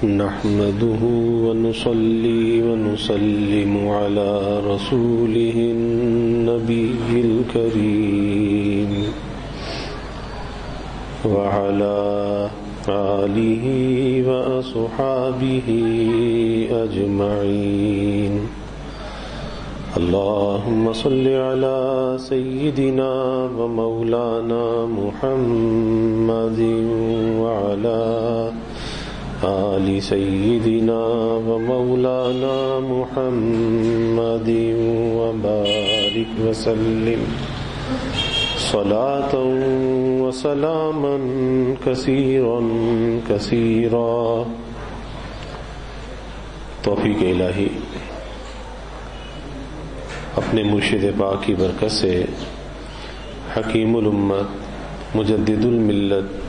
نحمده ونصلي ونسلم على رسوله النبي الكريم وعلى آله وأصحابه أجمعين. اللهم صل على سيدنا ومولانا محمد وعلى آل سيدنا ومولانا محمد وبارك وسلم صلاة وسلاما كثيرا كثيرا. توفیق الہی اپنے مرشد پاک کی برکت سے حکیم الامت مجدد الملت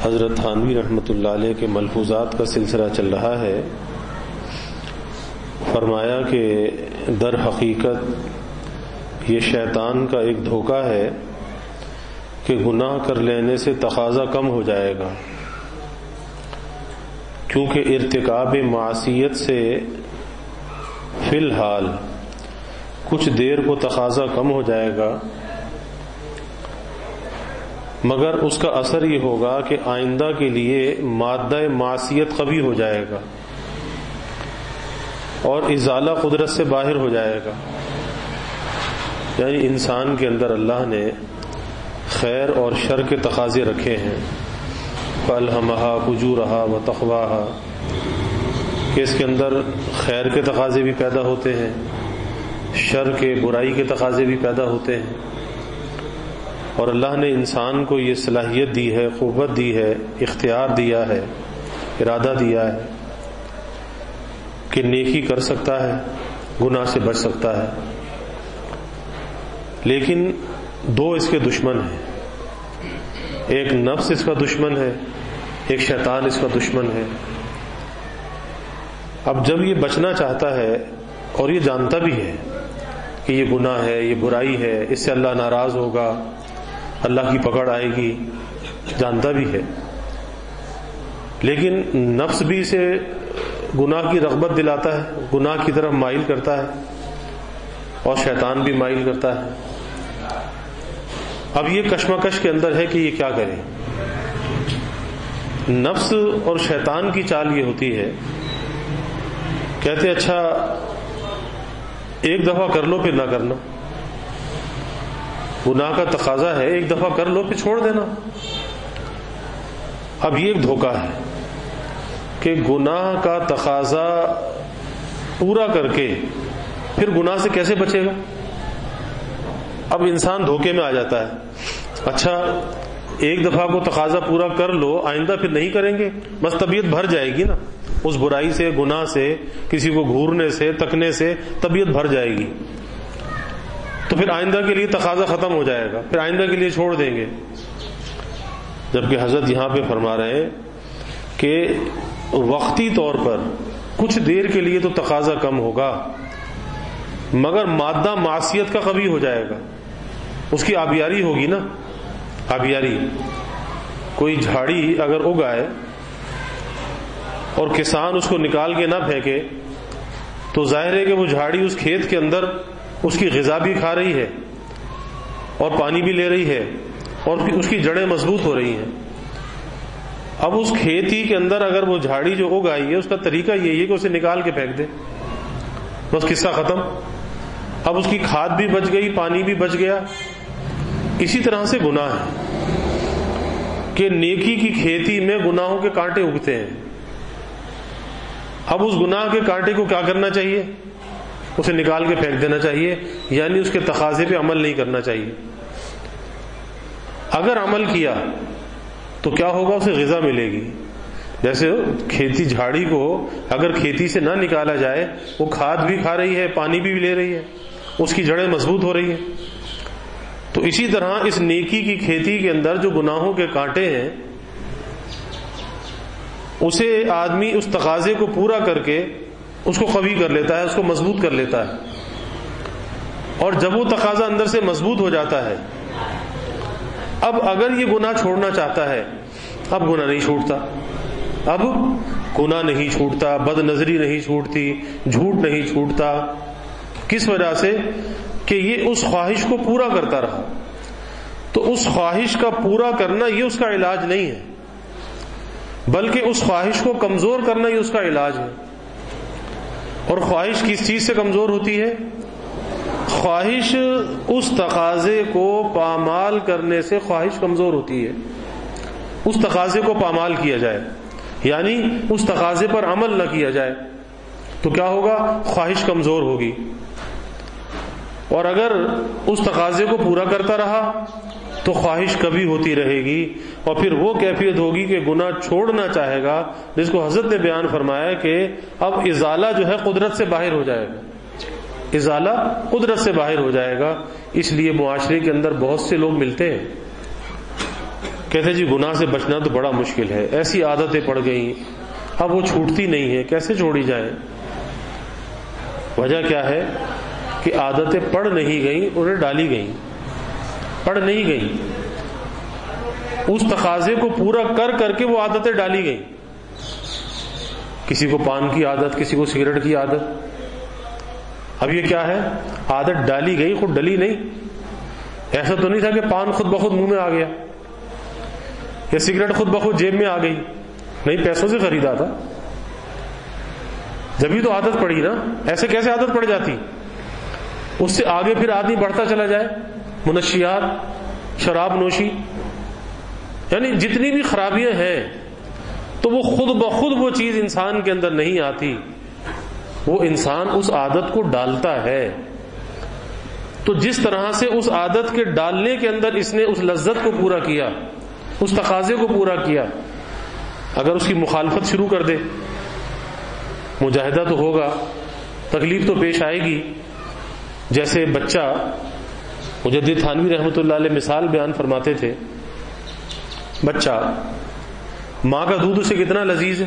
حضرت تھانوی رحمۃ اللہ علیہ کے ملفوظات کا سلسلہ چل رہا ہے. فرمایا کہ در حقیقت یہ شیطان کا ایک دھوکہ ہے کہ گناہ کر لینے سے تقاضا کم ہو جائے گا، کیونکہ ارتکاب معصیت سے فی الحال کچھ دیر کو تقاضا کم ہو جائے گا، مگر اس کا اثر یہ ہوگا کہ آئندہ کے لیے مادہ معصیت قوی ہو جائے گا اور ازالہ قدرت سے باہر ہو جائے گا. یعنی انسان کے اندر اللہ نے خیر اور شر کے تقاضے رکھے ہیں. فَأَلْهَمَهَا فُجُورَهَا وَتَقْوَاهَا کہ اس کے اندر خیر کے تقاضے بھی پیدا ہوتے ہیں، شر کے برائی کے تقاضے بھی پیدا ہوتے ہیں. اور اللہ نے انسان کو یہ صلاحیت دی ہے، قوت دی ہے، اختیار دیا ہے، ارادہ دیا ہے کہ نیکی کر سکتا ہے، گناہ سے بچ سکتا ہے. لیکن دو اس کے دشمن ہیں، ایک نفس اس کا دشمن ہے، ایک شیطان اس کا دشمن ہے. اب جب یہ بچنا چاہتا ہے اور یہ جانتا بھی ہے کہ یہ گناہ ہے، یہ برائی ہے، اس سے اللہ ناراض ہوگا، اللہ کی پکڑ آئے گی، جانتا بھی ہے، لیکن نفس بھی اسے گناہ کی رغبت دلاتا ہے، گناہ کی طرف مائل کرتا ہے، اور شیطان بھی مائل کرتا ہے. اب یہ کشمکش کے اندر ہے کہ یہ کیا کرے. نفس اور شیطان کی چال یہ ہوتی ہے، کہتے اچھا ایک دفعہ کر لو پھر نہ کرنا، گناہ کا تقاضا ہے، ایک دفعہ کر لو پھر چھوڑ دینا. اب یہ ایک دھوکہ ہے کہ گناہ کا تقاضا پورا کر کے پھر گناہ سے کیسے بچے گا. اب انسان دھوکے میں آ جاتا ہے، اچھا ایک دفعہ کو تقاضا پورا کر لو، آئندہ پھر نہیں کریں گے، بس طبیعت بھر جائے گی نا اس برائی سے، گناہ سے، کسی کو گھورنے سے، تکنے سے طبیعت بھر جائے گی، تو پھر آئندہ کے لیے تقاضا ختم ہو جائے گا، پھر آئندہ کے لیے چھوڑ دیں گے. جبکہ حضرت یہاں پہ فرما رہے ہیں کہ وقتی طور پر کچھ دیر کے لیے تو تقاضا کم ہوگا، مگر مادہ معصیت کا قوی ہو جائے گا، اس کی آبیاری ہوگی نا. آبیاری، کوئی جھاڑی اگر اگائے اور کسان اس کو نکال کے نہ پھینکے تو ظاہر ہے کہ وہ جھاڑی اس کھیت کے اندر اس کی غذا بھی کھا رہی ہے اور پانی بھی لے رہی ہے اور پھر اس کی جڑیں مضبوط ہو رہی ہیں. اب اس کھیتی کے اندر اگر وہ جھاڑی جو اگائی ہے اس کا طریقہ یہی ہے کہ اسے نکال کے پھینک دے، بس قصہ ختم. اب اس کی کھاد بھی بچ گئی، پانی بھی بچ گیا. اسی طرح سے گناہ ہے کہ نیکی کی کھیتی میں گناہوں کے کانٹے اگتے ہیں. اب اس گناہ کے کانٹے کو کیا کرنا چاہیے؟ اسے نکال کے پھینک دینا چاہیے، یعنی اس کے تقاضے پہ عمل نہیں کرنا چاہیے. اگر عمل کیا تو کیا ہوگا؟ اسے غذا ملے گی. جیسے کھیتی جھاڑی کو اگر کھیتی سے نہ نکالا جائے، وہ کھاد بھی کھا رہی ہے، پانی بھی لے رہی ہے، اس کی جڑیں مضبوط ہو رہی ہیں. تو اسی طرح اس نیکی کی کھیتی کے اندر جو گناہوں کے کانٹے ہیں، اسے آدمی اس تقاضے کو پورا کر کے اس کو قوی کر لیتا ہے، اس کو مضبوط کر لیتا ہے. اور جب وہ تقاضا اندر سے مضبوط ہو جاتا ہے، اب اگر یہ گناہ چھوڑنا چاہتا ہے، اب گناہ نہیں چھوڑتا. اب گناہ نہیں چھوٹتا، بد نظری نہیں چھوٹتی، جھوٹ نہیں چھوٹتا. کس وجہ سے؟ کہ یہ اس خواہش کو پورا کرتا رہا. تو اس خواہش کا پورا کرنا یہ اس کا علاج نہیں ہے، بلکہ اس خواہش کو کمزور کرنا یہ اس کا علاج ہے. اور خواہش کس چیز سے کمزور ہوتی ہے؟ خواہش اس تقاضے کو پامال کرنے سے خواہش کمزور ہوتی ہے. اس تقاضے کو پامال کیا جائے، یعنی اس تقاضے پر عمل نہ کیا جائے تو کیا ہوگا؟ خواہش کمزور ہوگی. اور اگر اس تقاضے کو پورا کرتا رہا تو خواہش کبھی ہوتی رہے گی، اور پھر وہ کیفیت ہوگی کہ گناہ چھوڑنا چاہے گا، جس کو حضرت نے بیان فرمایا کہ اب ازالہ جو ہے قدرت سے باہر ہو جائے گا. ازالہ قدرت سے باہر ہو جائے گا. اس لیے معاشرے کے اندر بہت سے لوگ ملتے ہیں، کہتے جی گناہ سے بچنا تو بڑا مشکل ہے، ایسی عادتیں پڑ گئیں، اب وہ چھوٹتی نہیں ہے، کیسے چھوڑی جائیں؟ وجہ کیا ہے؟ کہ عادتیں پڑ نہیں گئیں، انہیں ڈالی گئیں، پڑ نہیں گئیں. اس تقاضے کو پورا کر کر کے وہ عادتیں ڈالی گئیں. کسی کو پان کی عادت، کسی کو سگریٹ کی عادت. اب یہ کیا ہے؟ عادت ڈالی گئی، خود ڈلی نہیں. ایسا تو نہیں تھا کہ پان خود بخود منہ میں آ گیا یا سگریٹ خود بخود جیب میں آ گئی، نہیں، پیسوں سے خریدا تھا. جبھی تو عادت پڑی نا. ایسے کیسے عادت پڑ جاتی؟ اس سے آگے پھر آدمی بڑھتا چلا جائے، منشیات، شراب نوشی، یعنی جتنی بھی خرابیاں ہیں تو وہ خود بخود وہ چیز انسان کے اندر نہیں آتی، وہ انسان اس عادت کو ڈالتا ہے. تو جس طرح سے اس عادت کے ڈالنے کے اندر اس نے اس لذت کو پورا کیا، اس تقاضے کو پورا کیا، اگر اس کی مخالفت شروع کر دے، مجاہدہ تو ہوگا، تکلیف تو پیش آئے گی. جیسے بچہ، مجدد تھانوی رحمۃ اللہ علیہ مثال بیان فرماتے تھے، بچہ ماں کا دودھ اسے کتنا لذیذ ہے،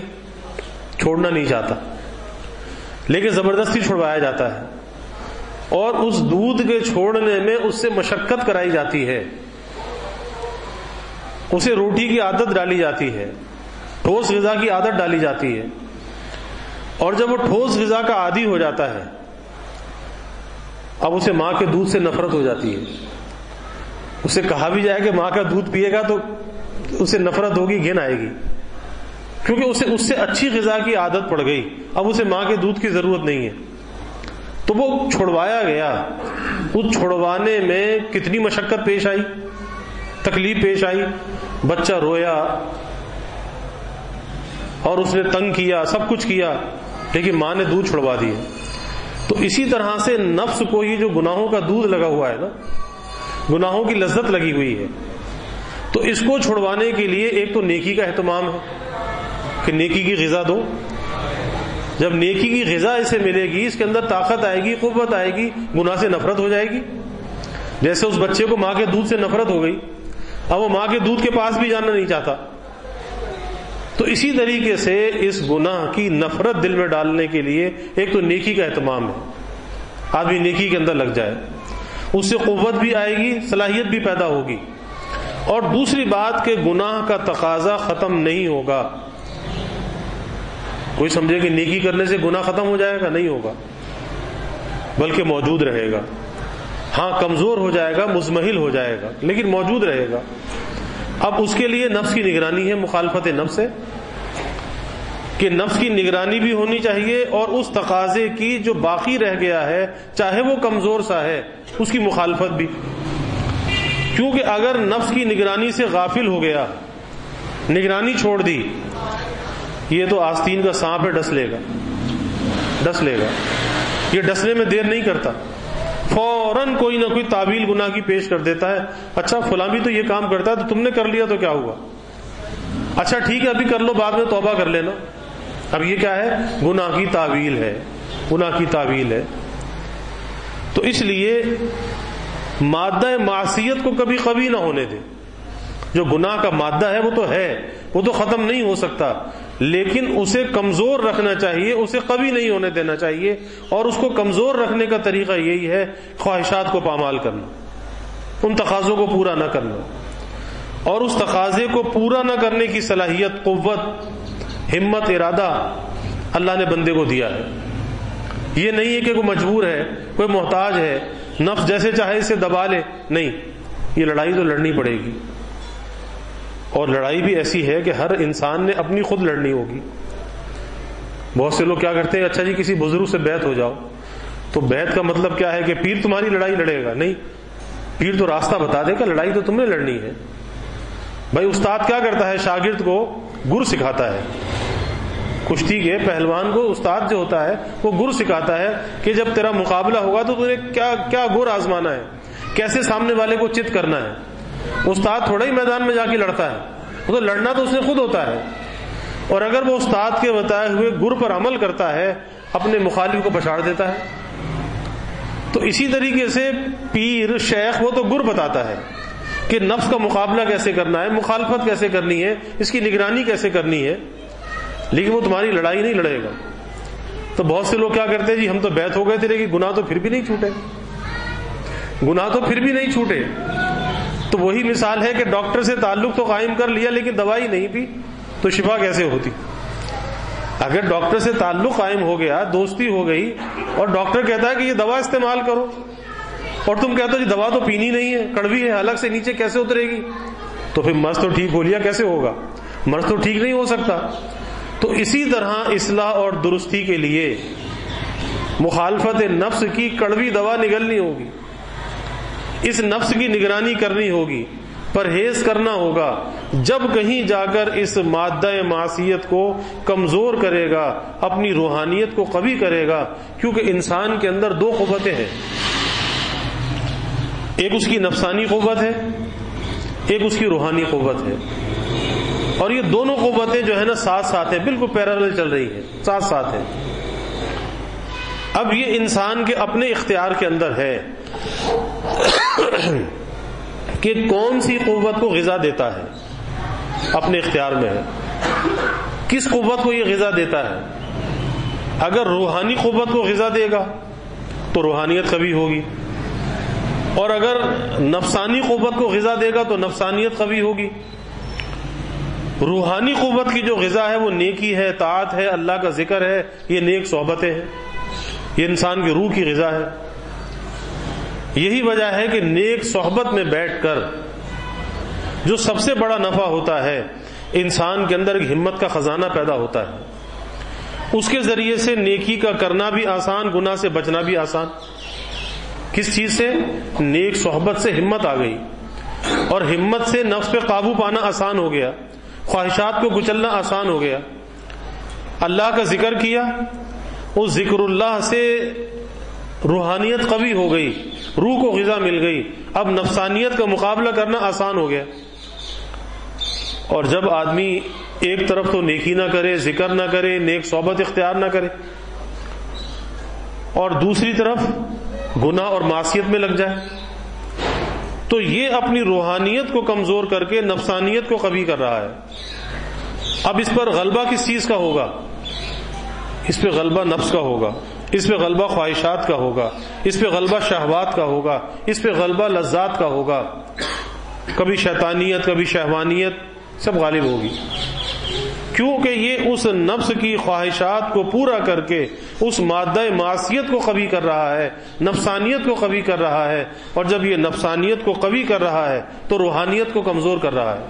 چھوڑنا نہیں چاہتا، لیکن زبردستی چھڑوایا جاتا ہے، اور اس دودھ کے چھوڑنے میں اس سے مشقت کرائی جاتی ہے، اسے روٹی کی عادت ڈالی جاتی ہے، ٹھوس غذا کی عادت ڈالی جاتی ہے. اور جب وہ ٹھوس غذا کا عادی ہو جاتا ہے، اب اسے ماں کے دودھ سے نفرت ہو جاتی ہے. اسے کہا بھی جائے کہ ماں کا دودھ پیے گا تو اسے نفرت ہوگی، گھن آئے گی، کیونکہ اسے اس سے اچھی غذا کی عادت پڑ گئی، اب اسے ماں کے دودھ کی ضرورت نہیں ہے. تو وہ چھڑوایا گیا. اس چھڑوانے میں کتنی مشقت پیش آئی، تکلیف پیش آئی، بچہ رویا اور اس نے تنگ کیا، سب کچھ کیا، لیکن ماں نے دودھ چھڑوا دیا. تو اسی طرح سے نفس کو یہ جو گناہوں کا دودھ لگا ہوا ہے نا، گناہوں کی لذت لگی ہوئی ہے، تو اس کو چھڑوانے کے لیے ایک تو نیکی کا اہتمام ہے کہ نیکی کی غذا دو. جب نیکی کی غذا اسے ملے گی، اس کے اندر طاقت آئے گی، قوت آئے گی، گناہ سے نفرت ہو جائے گی. جیسے اس بچے کو ماں کے دودھ سے نفرت ہو گئی، اب وہ ماں کے دودھ کے پاس بھی جانا نہیں چاہتا. تو اسی طریقے سے اس گناہ کی نفرت دل میں ڈالنے کے لیے ایک تو نیکی کا اہتمام ہے، آدمی نیکی کے اندر لگ جائے، اس سے قوت بھی آئے گی، صلاحیت بھی پیدا ہوگی. اور دوسری بات کہ گناہ کا تقاضا ختم نہیں ہوگا. کوئی سمجھے کہ نیکی کرنے سے گناہ ختم ہو جائے گا، نہیں ہوگا، بلکہ موجود رہے گا. ہاں کمزور ہو جائے گا، مزمحل ہو جائے گا، لیکن موجود رہے گا. اب اس کے لیے نفس کی نگرانی ہے، مخالفت نفس ہے کہ نفس کی نگرانی بھی ہونی چاہیے، اور اس تقاضے کی جو باقی رہ گیا ہے چاہے وہ کمزور سا ہے اس کی مخالفت بھی. کیونکہ اگر نفس کی نگرانی سے غافل ہو گیا، نگرانی چھوڑ دی، یہ تو آستین کا سانپ ہے، ڈس لے گا. یہ ڈسنے میں دیر نہیں کرتا، فوراً کوئی نہ کوئی تعویل گناہ کی پیش کر دیتا ہے. اچھا فلاں بھی تو یہ کام کرتا ہے، تو تم نے کر لیا تو کیا ہوا؟ اچھا ٹھیک ہے ابھی کر لو، بعد میں توبہ کر لینا. اب یہ کیا ہے؟ گناہ کی تعویل ہے، گناہ کی تعویل ہے. تو اس لیے مادہ معصیت کو کبھی قوی نہ ہونے دے. جو گناہ کا مادہ ہے وہ تو ہے، وہ تو ختم نہیں ہو سکتا، لیکن اسے کمزور رکھنا چاہیے، اسے قوی نہیں ہونے دینا چاہیے. اور اس کو کمزور رکھنے کا طریقہ یہی ہے خواہشات کو پامال کرنا، ان تقاضوں کو پورا نہ کرنا. اور اس تقاضے کو پورا نہ کرنے کی صلاحیت، قوت ہمت ارادہ اللہ نے بندے کو دیا ہے. یہ نہیں ہے کہ کوئی مجبور ہے, کوئی محتاج ہے, نفس جیسے چاہے اسے دبا لے. نہیں, یہ لڑائی تو لڑنی پڑے گی, اور لڑائی بھی ایسی ہے کہ ہر انسان نے اپنی خود لڑنی ہوگی. بہت سے لوگ کیا کرتے ہیں, اچھا جی کسی بزرگ سے بیعت ہو جاؤ. تو بیعت کا مطلب کیا ہے کہ پیر تمہاری لڑائی لڑے گا؟ نہیں, پیر تو راستہ بتا دے گا, لڑائی تو تم نے لڑنی ہے. بھائی استاد کیا کرتا ہے, شاگرد کو گر سکھاتا ہے. کشتی کے پہلوان کو استاد جو ہوتا ہے وہ گر سکھاتا ہے کہ جب تیرا مقابلہ ہوگا تو تجھے کیا کیا گر آزمانا ہے, کیسے سامنے والے کو چت کرنا ہے. استاد تھوڑا ہی میدان میں جا کے لڑتا ہے, وہ تو لڑنا تو اس نے خود ہوتا ہے. اور اگر وہ استاد کے بتائے ہوئے گر پر عمل کرتا ہے, اپنے مخالف کو پچھاڑ دیتا ہے. تو اسی طریقے سے پیر شیخ وہ تو گر بتاتا ہے کہ نفس کا مقابلہ کیسے کرنا ہے, مخالفت کیسے کرنی ہے, اس کی نگرانی کیسے کرنی ہے, لیکن وہ تمہاری لڑائی نہیں لڑے گا. تو بہت سے لوگ کیا کرتے ہیں, جی ہم تو بیعت ہو گئے تھے لیکن گناہ تو پھر بھی نہیں چھوٹے, گناہ تو پھر بھی نہیں چھوٹے. تو وہی مثال ہے کہ ڈاکٹر سے تعلق تو قائم کر لیا لیکن دوائی نہیں پی تو شفا کیسے ہوتی؟ اگر ڈاکٹر سے تعلق قائم ہو گیا, دوستی ہو گئی, اور ڈاکٹر کہتا ہے کہ یہ دوا استعمال کرو, اور تم کہتے ہو جی دوا تو پینی نہیں ہے, کڑوی ہے, حلق سے نیچے کیسے اترے گی؟ تو پھر مرض تو ٹھیک ہو لیا کیسے ہوگا؟ مرض تو ٹھیک نہیں ہو سکتا. تو اسی طرح اصلاح اور درستی کے لیے مخالفت نفس کی کڑوی دوا نگلنی ہوگی, اس نفس کی نگرانی کرنی ہوگی, پرہیز کرنا ہوگا. جب کہیں جا کر اس مادہ معصیت کو کمزور کرے گا, اپنی روحانیت کو قوی کرے گا, کیونکہ انسان کے اندر دو قوتیں ہیں, ایک اس کی نفسانی قوت ہے, ایک اس کی روحانی قوت ہے. اور یہ دونوں قوتیں جو ہے نا ساتھ ساتھ ہیں, بالکل پیرالل چل رہی ہیں, ساتھ ساتھ ہیں. اب یہ انسان کے اپنے اختیار کے اندر ہے کہ کون سی قوت کو غذا دیتا ہے, اپنے اختیار میں ہے کس قوت کو یہ غذا دیتا ہے. اگر روحانی قوت کو غذا دے گا تو روحانیت قوی ہوگی, اور اگر نفسانی قوت کو غذا دے گا تو نفسانیت قوی ہوگی. روحانی قوت کی جو غذا ہے وہ نیکی ہے, طاعت ہے, اللہ کا ذکر ہے, یہ نیک صحبتیں ہیں, یہ انسان کی روح کی غذا ہے. یہی وجہ ہے کہ نیک صحبت میں بیٹھ کر جو سب سے بڑا نفع ہوتا ہے, انسان کے اندر ایک ہمت کا خزانہ پیدا ہوتا ہے. اس کے ذریعے سے نیکی کا کرنا بھی آسان, گناہ سے بچنا بھی آسان. کس چیز سے؟ نیک صحبت سے ہمت آ گئی, اور ہمت سے نفس پہ قابو پانا آسان ہو گیا, خواہشات کو کچلنا آسان ہو گیا. اللہ کا ذکر کیا, اس ذکر اللہ سے روحانیت قوی ہو گئی, روح کو غذا مل گئی, اب نفسانیت کا مقابلہ کرنا آسان ہو گیا. اور جب آدمی ایک طرف تو نیکی نہ کرے, ذکر نہ کرے, نیک صحبت اختیار نہ کرے, اور دوسری طرف گناہ اور معصیت میں لگ جائے, تو یہ اپنی روحانیت کو کمزور کر کے نفسانیت کو قوی کر رہا ہے. اب اس پر غلبہ کس چیز کا ہوگا؟ اس پہ غلبہ نفس کا ہوگا, اس پہ غلبہ خواہشات کا ہوگا, اس پہ غلبہ شہوات کا ہوگا, اس پہ غلبہ لذات کا ہوگا. کبھی شیطانیت, کبھی شہوانیت سب غالب ہوگی, کیونکہ یہ اس نفس کی خواہشات کو پورا کر کے اس مادہ معصیت کو قوی کر رہا ہے, نفسانیت کو قوی کر رہا ہے. اور جب یہ نفسانیت کو قوی کر رہا ہے تو روحانیت کو کمزور کر رہا ہے.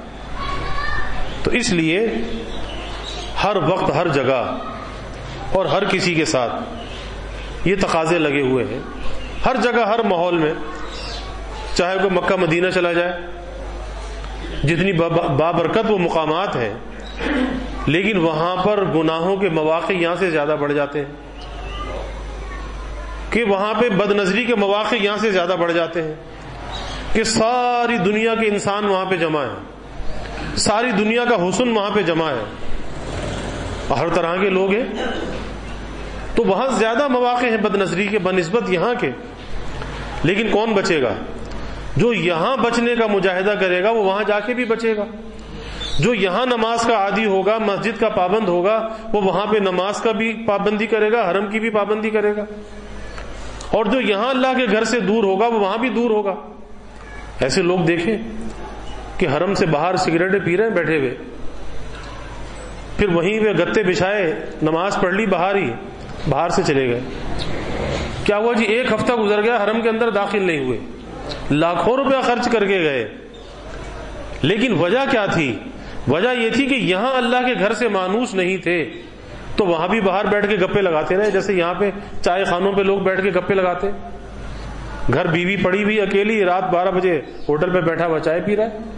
تو اس لیے ہر وقت, ہر جگہ اور ہر کسی کے ساتھ یہ تقاضے لگے ہوئے ہیں, ہر جگہ, ہر ماحول میں. چاہے کوئی مکہ مدینہ چلا جائے, جتنی بابرکت وہ مقامات ہیں, لیکن وہاں پر گناہوں کے مواقع یہاں سے زیادہ بڑھ جاتے ہیں, کہ وہاں پہ بد نظری کے مواقع یہاں سے زیادہ بڑھ جاتے ہیں, کہ ساری دنیا کے انسان وہاں پہ جمع ہیں, ساری دنیا کا حسن وہاں پہ جمع ہے, ہر طرح کے لوگ ہیں, تو وہاں زیادہ مواقع ہیں بد نظری کے بنسبت یہاں کے. لیکن کون بچے گا؟ جو یہاں بچنے کا مجاہدہ کرے گا وہ وہاں جا کے بھی بچے گا. جو یہاں نماز کا عادی ہوگا, مسجد کا پابند ہوگا, وہ وہاں پہ نماز کا بھی پابندی کرے گا, حرم کی بھی پابندی کرے گا. اور جو یہاں اللہ کے گھر سے دور ہوگا وہ وہاں بھی دور ہوگا. ایسے لوگ دیکھیں کہ حرم سے باہر سگریٹیں پی رہے ہیں بیٹھے ہوئے, پھر وہیں پہ گتے بچھائے، نماز پڑھ لی، باہر سے چلے گئے. کیا ہوا جی؟ 1 ہفتہ گزر گیا، حرم کے اندر داخل نہیں ہوئے، لاکھوں روپیہ خرچ کر کے گئے. لیکن وجہ کیا تھی؟ وجہ یہ تھی کہ یہاں اللہ کے گھر سے مانوس نہیں تھے، تو وہاں بھی باہر بیٹھ کے گپے لگاتے رہے، جیسے یہاں پہ چائے خانوں پہ لوگ بیٹھ کے گپے لگاتے. گھر بیوی پڑی ہوئی اکیلی، رات 12 بجے ہوٹل پہ بیٹھا ہوا چائے پی رہا ہے.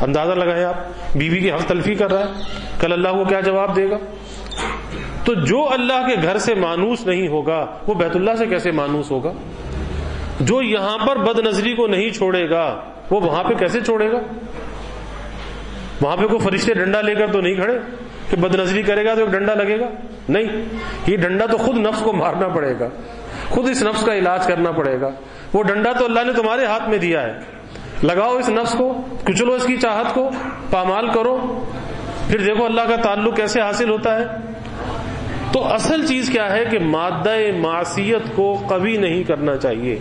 اندازہ لگائیں آپ، بیوی کی حق تلفی کر رہا ہے، کل اللہ کو کیا جواب دے گا؟ تو جو اللہ کے گھر سے مانوس نہیں ہوگا وہ بیت اللہ سے کیسے مانوس ہوگا؟ جو یہاں پر بد نظری کو نہیں چھوڑے گا وہ وہاں پہ کیسے چھوڑے گا؟ وہاں پہ کوئی فرشتے ڈنڈا لے کر تو نہیں کھڑے کہ بد نظری کرے گا تو ایک ڈنڈا لگے گا. نہیں، یہ ڈنڈا تو خود نفس کو مارنا پڑے گا، خود اس نفس کا علاج کرنا پڑے گا. وہ ڈنڈا تو اللہ نے تمہارے ہاتھ میں دیا ہے، لگاؤ اس نفس کو، کچلو اس کی چاہت کو، پامال کرو، پھر دیکھو اللہ کا تعلق کیسے حاصل ہوتا ہے. تو اصل چیز کیا ہے کہ مادہ معصیت کو قوی نہیں کرنا چاہیے،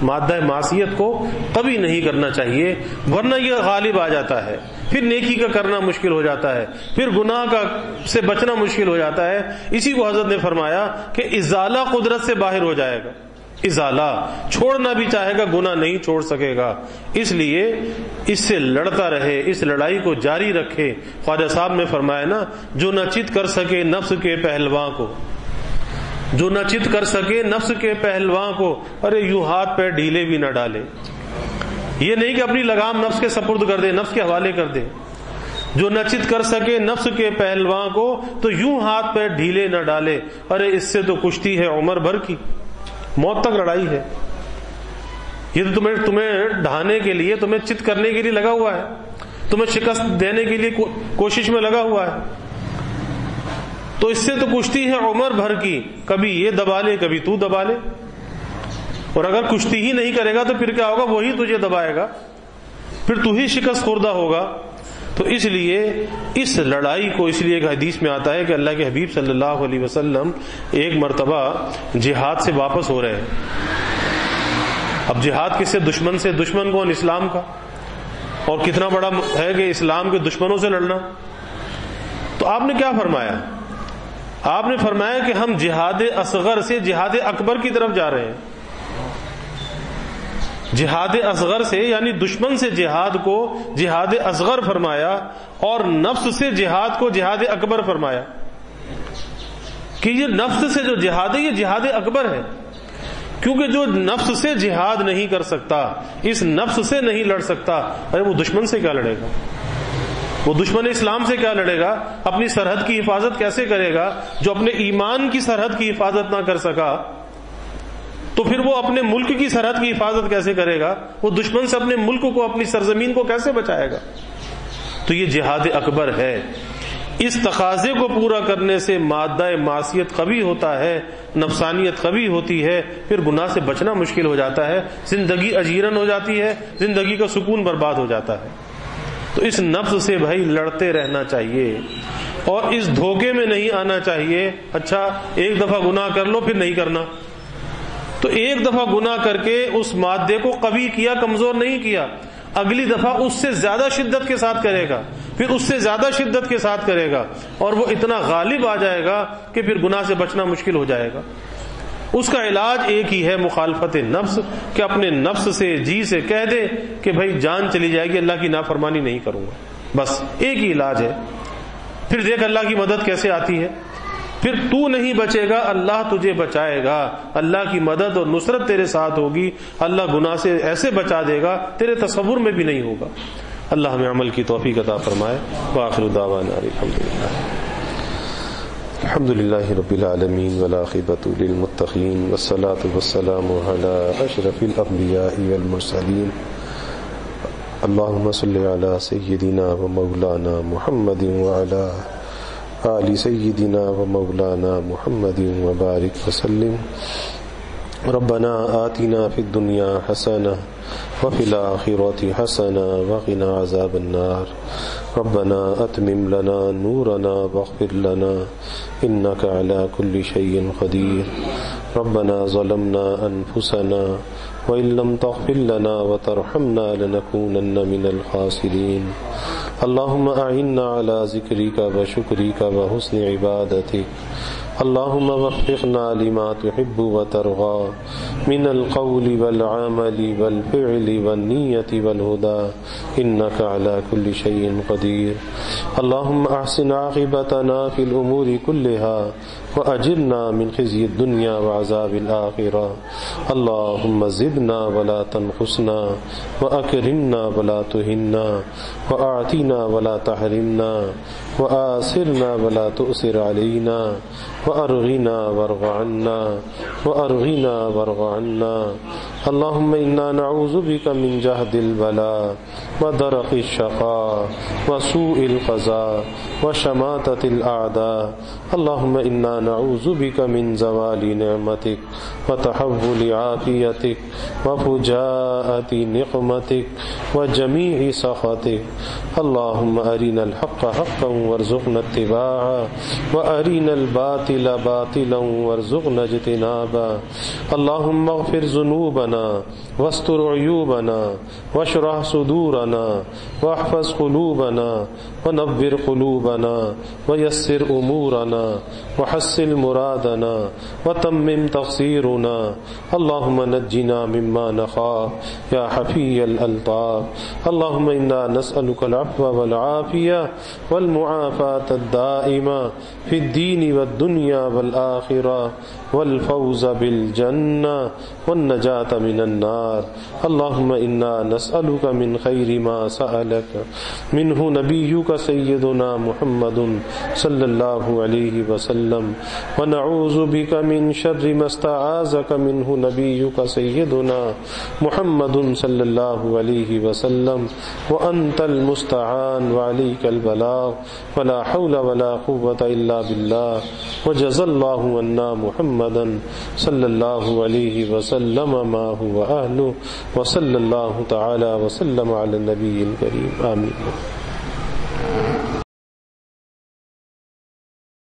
مادہ معصیت کو قوی نہیں کرنا چاہیے، ورنہ یہ غالب آ جاتا ہے، پھر نیکی کا کرنا مشکل ہو جاتا ہے، پھر گناہ کا سے بچنا مشکل ہو جاتا ہے. اسی کو حضرت نے فرمایا کہ ازالہ قدرت سے باہر ہو جائے گا. ازالہ چھوڑنا بھی چاہے گا، گناہ نہیں چھوڑ سکے گا. اس لیے اس سے لڑتا رہے، اس لڑائی کو جاری رکھے. خواجہ صاحب نے فرمایا نا، جو نہ چت کر سکے نفس کے پہلواں کو، جو نہ چت کر سکے نفس کے پہلواں کو، ارے یوں ہاتھ پیر ڈھیلے بھی نہ ڈالے. یہ نہیں کہ اپنی لگام نفس کے سپرد کر دے، نفس کے حوالے کر دے. جو نہ چت کر سکے نفس کے پہلواں کو تو یوں ہاتھ پیر ڈھیلے نہ ڈالے، ارے اس سے تو کشتی ہے عمر بھر کی، موت تک لڑائی ہے. یہ تو تمہیں ڈھانے کے لیے، تمہیں چت کرنے کے لیے لگا ہوا ہے، تمہیں شکست دینے کے لیے کوشش میں لگا ہوا ہے. تو اس سے تو کشتی ہے عمر بھر کی، کبھی یہ دبا لے کبھی تو دبا لے. اور اگر کشتی ہی نہیں کرے گا تو پھر کیا ہوگا؟ وہی تجھے دبائے گا، پھر تو ہی شکست خوردہ ہوگا. تو اس لیے اس لڑائی کو، اس لیے ایک حدیث میں آتا ہے کہ اللہ کے حبیب صلی اللہ علیہ وسلم ایک مرتبہ جہاد سے واپس ہو رہے ہیں. اب جہاد کس سے؟ دشمن سے. دشمن کون؟ اسلام کا. اور کتنا بڑا ہے کہ اسلام کے دشمنوں سے لڑنا. تو آپ نے کیا فرمایا؟ آپ نے فرمایا کہ ہم جہاد اصغر سے جہاد اکبر کی طرف جا رہے ہیں. جہاد اصغر سے یعنی دشمن سے جہاد کو جہاد اصغر فرمایا، اور نفس سے جہاد کو جہاد اکبر فرمایا. کہ یہ نفس سے جو جہاد ہے یہ جہاد اکبر ہے، کیونکہ جو نفس سے جہاد نہیں کر سکتا، اس نفس سے نہیں لڑ سکتا، ارے وہ دشمن سے کیا لڑے گا؟ وہ دشمن اسلام سے کیا لڑے گا؟ اپنی سرحد کی حفاظت کیسے کرے گا؟ جو اپنے ایمان کی سرحد کی حفاظت نہ کر سکا تو پھر وہ اپنے ملک کی سرحد کی حفاظت کیسے کرے گا؟ وہ دشمن سے اپنے ملک کو، اپنی سرزمین کو کیسے بچائے گا؟ تو یہ جہاد اکبر ہے. اس تقاضے کو پورا کرنے سے مادہ معصیت قوی ہوتا ہے، نفسانیت قوی ہوتی ہے، پھر گناہ سے بچنا مشکل ہو جاتا ہے، زندگی اجیرن ہو جاتی ہے، زندگی کا سکون برباد ہو جاتا ہے. تو اس نفس سے بھائی لڑتے رہنا چاہیے اور اس دھوکے میں نہیں آنا چاہیے. اچھا ایک دفعہ گناہ کر لو پھر نہیں کرنا، تو ایک دفعہ گناہ کر کے اس مادے کو قوی کیا، کمزور نہیں کیا، اگلی دفعہ اس سے زیادہ شدت کے ساتھ کرے گا، پھر اس سے زیادہ شدت کے ساتھ کرے گا، اور وہ اتنا غالب آ جائے گا کہ پھر گناہ سے بچنا مشکل ہو جائے گا. اس کا علاج ایک ہی ہے، مخالفت نفس، کہ اپنے نفس سے، جی سے کہہ دے کہ بھائی جان چلی جائے گی، اللہ کی نافرمانی نہیں کروں گا، بس ایک ہی علاج ہے. پھر دیکھ اللہ کی مدد کیسے آتی ہے. پھر تو نہیں بچے گا، اللہ تجھے بچائے گا، اللہ کی مدد اور نصرت تیرے ساتھ ہوگی، اللہ گناہ سے ایسے بچا دے گا تیرے تصور میں بھی نہیں ہوگا. اللہ ہمیں عمل کی توفیق عطا فرمائے. وآخر دعوانا الحمد للہ رب العالمین والعاقبۃ للمتقین والصلاة والسلام علی اشرف الانبیاء والمرسلین. اللہم صل علی سیدنا و مولانا محمد وعلی آل سیدنا و مولانا محمد وبارک وسلم. ربنا آتنا فی الدنیا حسنہ وفی الآخرۃ حسنہ وقنا عذاب النار. ربنا اتمم لنا نورنا واغفر لنا انک علی کل شیء قدیر. ربنا ظلمنا انفسنا وإن لم تغفر لنا وترحمنا لنكونن من الخاسرين اللهم أعنا على ذكرك وشكرك وحسن عبادتك اللهم وفقنا لما تحب وترضى من القول والعمل والفعل والنية والهدى إنك على كل شيء قدير اللهم أحسن عاقبتنا في الأمور كلها وأجرنا من خزي الدنيا وعذاب الآخرة اللهم زدنا ولا تنقصنا وأكرمنا ولا تهنا وأعطنا ولا تحرمنا وآثرنا ولا تؤثر علينا وأرغنا وارض عنا وأرغنا وارض عنا اللهم إنا نعوذ بك من جهد البلاء ودرك الشقاء وسوء القضاء وشماتة الأعداء اللهم إنا نعوذ بك من زوال نعمتك وتحول عافيتك وفجاءة نقمتك وجميع سخطك اللهم أرنا الحق حقا وارزقنا اتباعه وأرنا الباطل باطلا وارزقنا اجتنابه اللهم اغفر ذنوبنا واستر عيوبنا واشرح صدورنا واحفظ قلوبنا ونبر قلوبنا ويسر أمورنا وحسن مرادنا وتمم تقصيرنا اللهم نجنا مما نخاف يا حفي الألطاف اللهم إنا نسألك العفو والعافية والمعافاة الدائمة في الدين والدنيا والآخرة والفوز بالجنة والنجاة من النار اللهم إنا نسألك من خير ما سألك منه نبيك سيدنا محمد صلى الله عليه وسلم ونعوذ بك من شر ما استعاذك منه نبيك سيدنا محمد صلى الله عليه وسلم وأنت المستعان وعليك البلاغ ولا حول ولا قوة إلا بالله وجزى الله عنا محمدا صلى الله عليه وسلم ما هو أهله وصلى الله تعالى وسلم على النبي الكريم آمين.